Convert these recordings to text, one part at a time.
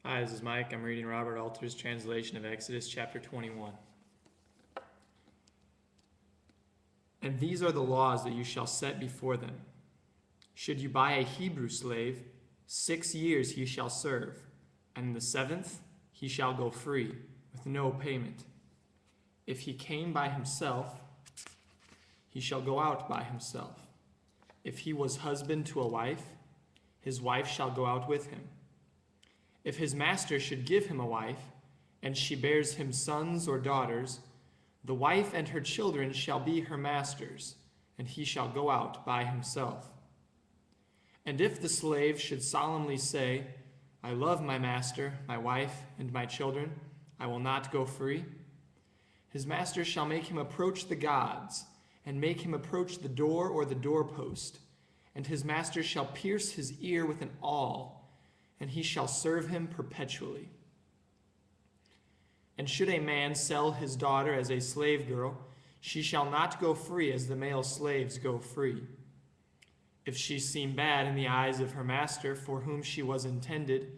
Hi, this is Mike. I'm reading Robert Alter's translation of Exodus chapter 21. And these are the laws that you shall set before them. Should you buy a Hebrew slave, 6 years he shall serve, and in the 7th he shall go free, with no payment. If he came by himself, he shall go out by himself. If he was husband to a wife, his wife shall go out with him. If his master should give him a wife, and she bears him sons or daughters, the wife and her children shall be her master's, and he shall go out by himself. And if the slave should solemnly say, I love my master, my wife, and my children, I will not go free, his master shall make him approach the gods, and make him approach the door or the doorpost, and his master shall pierce his ear with an awl, and he shall serve him perpetually. And should a man sell his daughter as a slave girl, she shall not go free as the male slaves go free. If she seem bad in the eyes of her master for whom she was intended,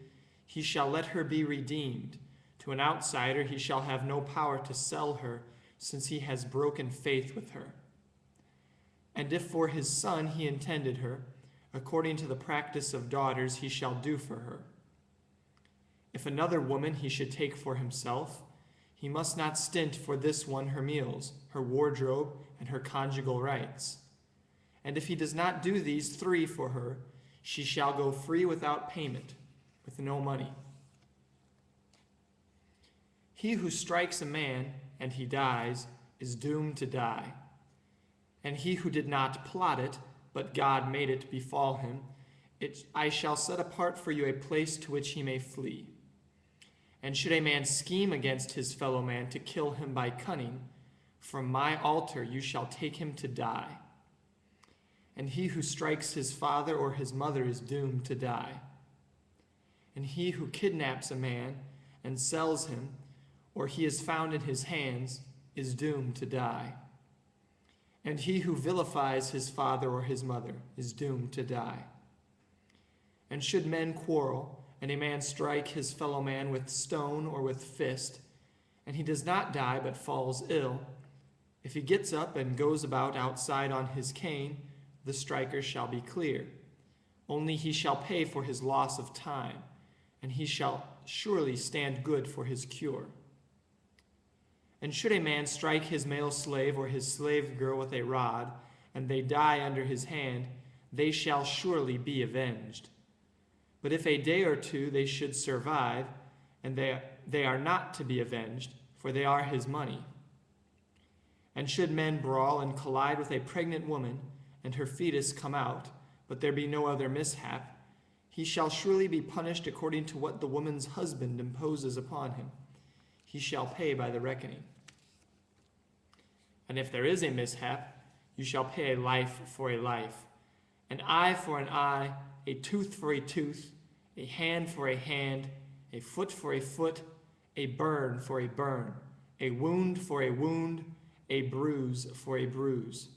he shall let her be redeemed. To an outsider he shall have no power to sell her, since he has broken faith with her. And if for his son he intended her, according to the practice of daughters he shall do for her. If another woman he should take for himself, he must not stint for this one her meals, her wardrobe, and her conjugal rights. And if he does not do these 3 for her, she shall go free without payment, with no money. He who strikes a man, and he dies, is doomed to die. And he who did not plot it, but God made it befall him, I shall set apart for you a place to which he may flee. And should a man scheme against his fellow man to kill him by cunning, from my altar you shall take him to die. And he who strikes his father or his mother is doomed to die. And he who kidnaps a man and sells him, or he is found in his hands, is doomed to die. And he who vilifies his father or his mother is doomed to die. And should men quarrel, and a man strike his fellow man with stone or with fist, and he does not die but falls ill, if he gets up and goes about outside on his cane, the striker shall be clear. Only he shall pay for his loss of time, and he shall surely stand good for his cure. And should a man strike his male slave or his slave girl with a rod, and they die under his hand, they shall surely be avenged. But if a day or 2 they should survive, and they are not to be avenged, for they are his money. And should men brawl and collide with a pregnant woman, and her fetus come out, but there be no other mishap, he shall surely be punished according to what the woman's husband imposes upon him. He shall pay by the reckoning. And if there is a mishap, you shall pay a life for a life, an eye for an eye, a tooth for a tooth, a hand for a hand, a foot for a foot, a burn for a burn, a wound for a wound, a bruise for a bruise.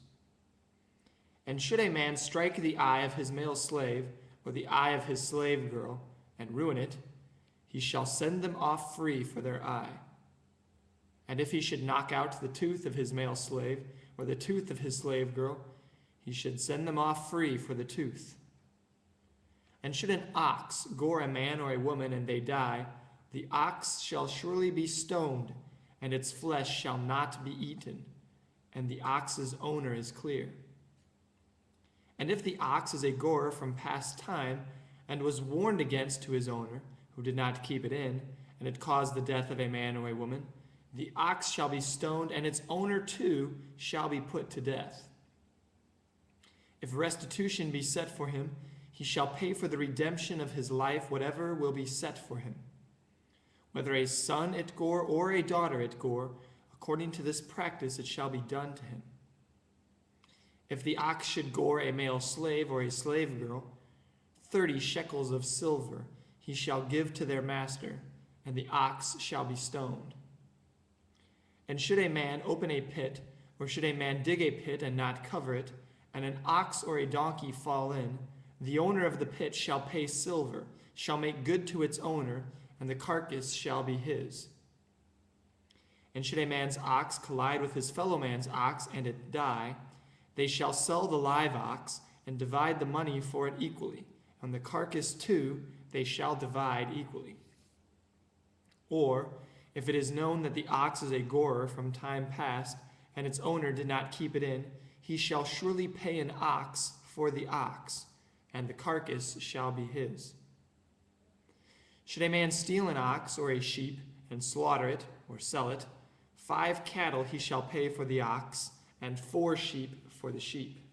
And should a man strike the eye of his male slave, or the eye of his slave girl, and ruin it, he shall send them off free for their eye. And if he should knock out the tooth of his male slave, or the tooth of his slave girl, he should send them off free for the tooth. And should an ox gore a man or a woman, and they die, the ox shall surely be stoned, and its flesh shall not be eaten, and the ox's owner is clear. And if the ox is a gorer from past time, and was warned against to his owner, who did not keep it in, and it caused the death of a man or a woman, the ox shall be stoned, and its owner too shall be put to death. If restitution be set for him, he shall pay for the redemption of his life whatever will be set for him. Whether a son it gore or a daughter it gore, according to this practice it shall be done to him. If the ox should gore a male slave or a slave girl, 30 shekels of silver he shall give to their master, and the ox shall be stoned. And should a man open a pit, or should a man dig a pit and not cover it, and an ox or a donkey fall in, the owner of the pit shall pay silver, shall make good to its owner, and the carcass shall be his. And should a man's ox collide with his fellow man's ox, and it die, they shall sell the live ox, and divide the money for it equally. And the carcass too they shall divide equally. Or, if it is known that the ox is a gorer from time past, and its owner did not keep it in, he shall surely pay an ox for the ox, and the carcass shall be his. Should a man steal an ox or a sheep, and slaughter it, or sell it, 5 cattle he shall pay for the ox, and 4 sheep for the sheep.